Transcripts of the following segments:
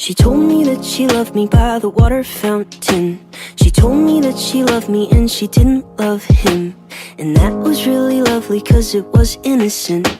She told me that she loved me by the water fountain. She told me that she loved me and she didn't love him. And that was really lovely cause it was innocent.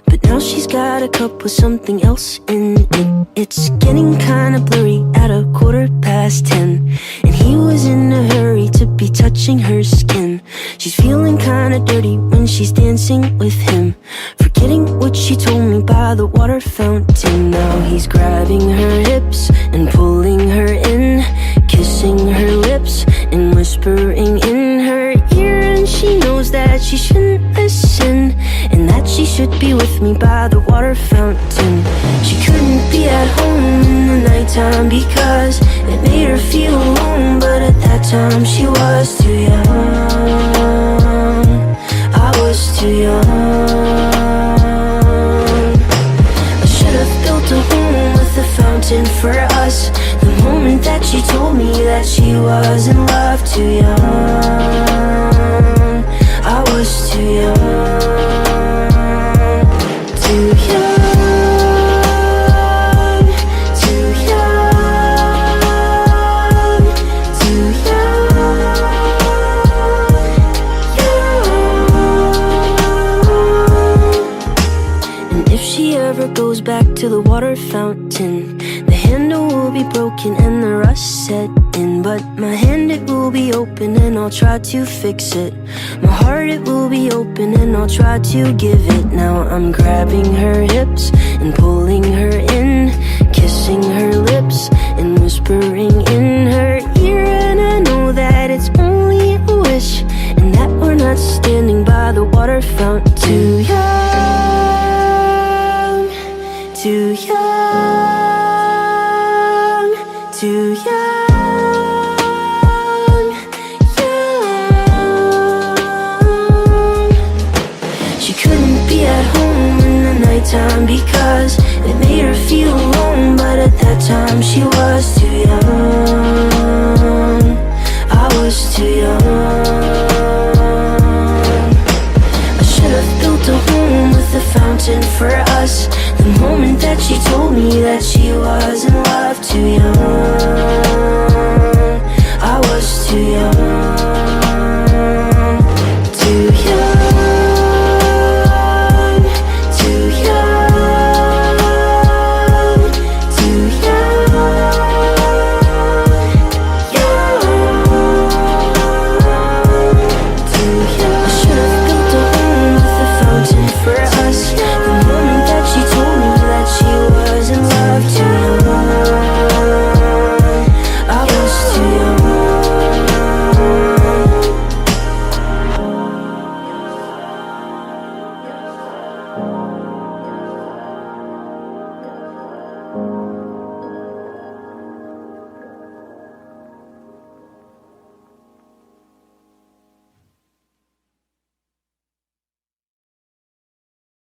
But now she's got a cup with something else in it. It's getting kinda blurry at 10:15. And he was in a hurry to be touching her skin. She's feeling kinda dirty when she's dancing with him, forgetting what she told me by the water fountain. Now he's grabbing her hips and pulling her in, kissing her lips and whispering in her ear. And she knows that she shouldn't listen, and that she should be with me by the water fountain. She couldn't be at home in the nighttime because it made her feel alone. But at that time she was too young. I was too young. I should have built a home with a fountain for us. The moment that she told me that she was in love. Too young. I was too young. Too young, too young, too young, young. And if she ever goes back to the water fountain, the handle will be broken and the rust set in. But my hand, it will be open and I'll try to fix it. My heart, it will be open and I'll try to give it. Now I'm grabbing her hips and pulling her in, kissing her lips and whispering in her ear. And I know that it's only a wish, and that we're not standing by the water fountain. Too young, too young, too young. Time because it made her feel alone. But at that time she was too young. I was too young. I should have built a home with a fountain for us. The moment that she told me that she was in love. Too young.